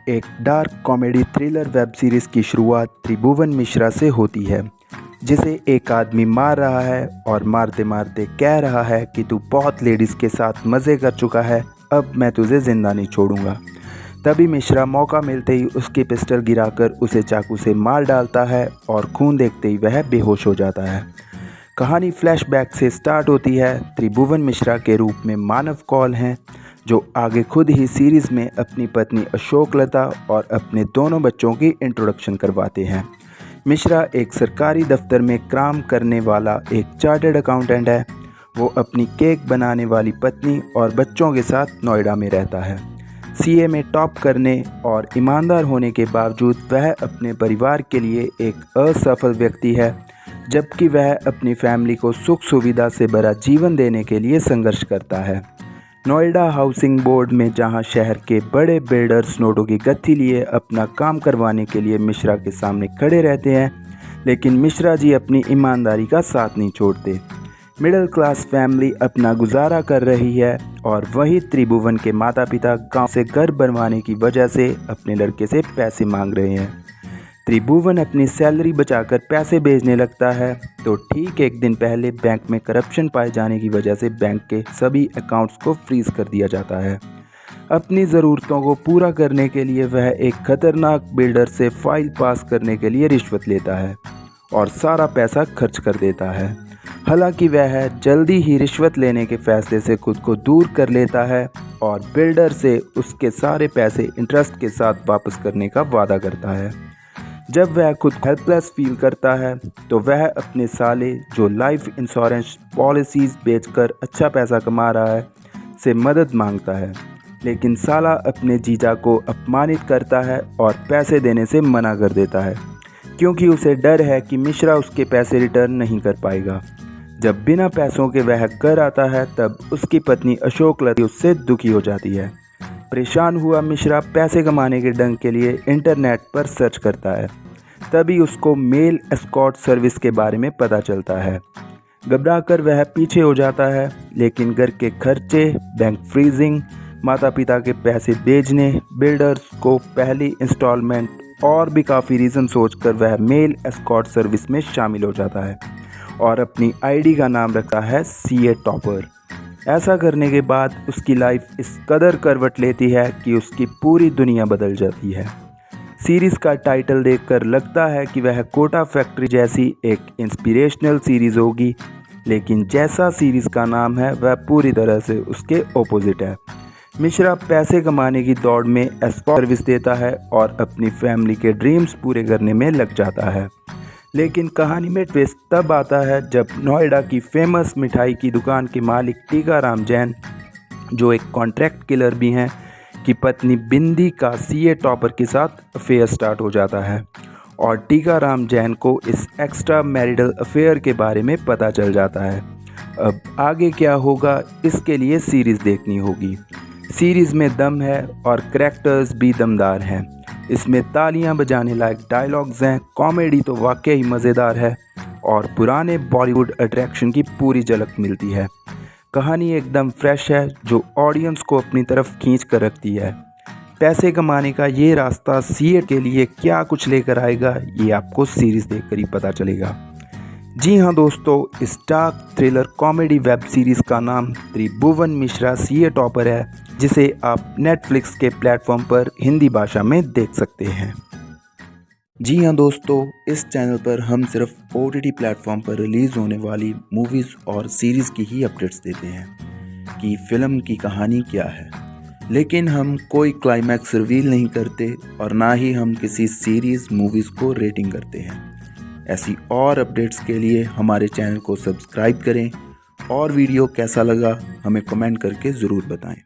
एक dark comedy thriller web series की शुरुआत त्रिभुवन मिश्रा से होती है, जिसे एक आदमी मार रहा है और मारते मारते कह रहा है कि तू बहुत लेडीज़ के साथ मज़े कर चुका है, अब मैं तुझे ज़िंदा नहीं छोड़ूंगा। तभी मिश्रा मौका मिलते ही उसकी पिस्टल गिराकर उसे चाकू से मार डालता है और खून देखते ही वह बेहोश हो जाता है। कहानी फ्लैशबैक से स्टार्ट होती है। त्रिभुवन मिश्रा के रूप में मानव कौल हैं, जो आगे खुद ही सीरीज़ में अपनी पत्नी अशोक लता और अपने दोनों बच्चों की इंट्रोडक्शन करवाते हैं। मिश्रा एक सरकारी दफ्तर में काम करने वाला एक चार्टर्ड अकाउंटेंट है। वो अपनी केक बनाने वाली पत्नी और बच्चों के साथ नोएडा में रहता है। सीए में टॉप करने और ईमानदार होने के बावजूद वह अपने परिवार के लिए एक असफल व्यक्ति है, जबकि वह अपनी फैमिली को सुख सुविधा से भरा जीवन देने के लिए संघर्ष करता है। नोएडा हाउसिंग बोर्ड में जहां शहर के बड़े बिल्डर्स नोटों की गति लिए अपना काम करवाने के लिए मिश्रा के सामने खड़े रहते हैं, लेकिन मिश्रा जी अपनी ईमानदारी का साथ नहीं छोड़ते। मिडिल क्लास फैमिली अपना गुजारा कर रही है और वही त्रिभुवन के माता पिता गांव से घर बनवाने की वजह से अपने लड़के से पैसे मांग रहे हैं। त्रिभुवन अपनी सैलरी बचाकर पैसे भेजने लगता है, तो ठीक एक दिन पहले बैंक में करप्शन पाए जाने की वजह से बैंक के सभी अकाउंट्स को फ्रीज कर दिया जाता है। अपनी ज़रूरतों को पूरा करने के लिए वह एक खतरनाक बिल्डर से फाइल पास करने के लिए रिश्वत लेता है और सारा पैसा खर्च कर देता है। हालांकि वह जल्दी ही रिश्वत लेने के फैसले से खुद को दूर कर लेता है और बिल्डर से उसके सारे पैसे इंटरेस्ट के साथ वापस करने का वादा करता है। जब वह खुद हेल्पलेस फील करता है, तो वह अपने साले, जो लाइफ इंश्योरेंस पॉलिसीज़ बेचकर अच्छा पैसा कमा रहा है, से मदद मांगता है। लेकिन साला अपने जीजा को अपमानित करता है और पैसे देने से मना कर देता है, क्योंकि उसे डर है कि मिश्रा उसके पैसे रिटर्न नहीं कर पाएगा। जब बिना पैसों के वह घर आता है, तब उसकी पत्नी अशोक लता उससे दुखी हो जाती है। परेशान हुआ मिश्रा पैसे कमाने के ढंग के लिए इंटरनेट पर सर्च करता है। तभी उसको मेल एस्कॉर्ट सर्विस के बारे में पता चलता है। घबराकर वह पीछे हो जाता है, लेकिन घर के खर्चे, बैंक फ्रीजिंग, माता पिता के पैसे भेजने, बिल्डर्स को पहली इंस्टॉलमेंट और भी काफ़ी रीज़न सोचकर वह मेल एस्कॉर्ट सर्विस में शामिल हो जाता है और अपनी आईडी का नाम रखता है सीए टॉपर। ऐसा करने के बाद उसकी लाइफ इस कदर करवट लेती है कि उसकी पूरी दुनिया बदल जाती है। सीरीज़ का टाइटल देखकर लगता है कि वह कोटा फैक्ट्री जैसी एक इंस्पिरेशनल सीरीज़ होगी, लेकिन जैसा सीरीज़ का नाम है वह पूरी तरह से उसके ऑपोजिट है। मिश्रा पैसे कमाने की दौड़ में एस्कॉर्ट सर्विस देता है और अपनी फैमिली के ड्रीम्स पूरे करने में लग जाता है। लेकिन कहानी में ट्विस्ट तब आता है जब नोएडा की फेमस मिठाई की दुकान के मालिक टीकाराम जैन, जो एक कॉन्ट्रैक्ट किलर भी हैं, की पत्नी बिंदी का सीए टॉपर के साथ अफेयर स्टार्ट हो जाता है और टीकाराम जैन को इस एक्स्ट्रा मैरिटल अफेयर के बारे में पता चल जाता है। अब आगे क्या होगा, इसके लिए सीरीज़ देखनी होगी। सीरीज़ में दम है और करैक्टर्स भी दमदार हैं। इसमें तालियां बजाने लायक डायलॉग्स हैं, कॉमेडी तो वाकई मज़ेदार है और पुराने बॉलीवुड अट्रैक्शन की पूरी झलक मिलती है। कहानी एकदम फ्रेश है, जो ऑडियंस को अपनी तरफ खींच कर रखती है। पैसे कमाने का ये रास्ता सीए के लिए क्या कुछ लेकर आएगा, ये आपको सीरीज़ देखकर ही पता चलेगा। जी हाँ दोस्तों, इस dark thriller comedy web series का नाम त्रिभुवन मिश्रा सीए टॉपर है, जिसे आप नेटफ्लिक्स के प्लेटफॉर्म पर हिंदी भाषा में देख सकते हैं। जी हाँ दोस्तों, इस चैनल पर हम सिर्फ ओटीटी प्लेटफॉर्म पर रिलीज़ होने वाली मूवीज़ और सीरीज़ की ही अपडेट्स देते हैं कि फ़िल्म की कहानी क्या है, लेकिन हम कोई क्लाइमैक्स रिवील नहीं करते और ना ही हम किसी सीरीज़ मूवीज़ को रेटिंग करते हैं। ऐसी और अपडेट्स के लिए हमारे चैनल को सब्सक्राइब करें और वीडियो कैसा लगा हमें कमेंट करके ज़रूर बताएं।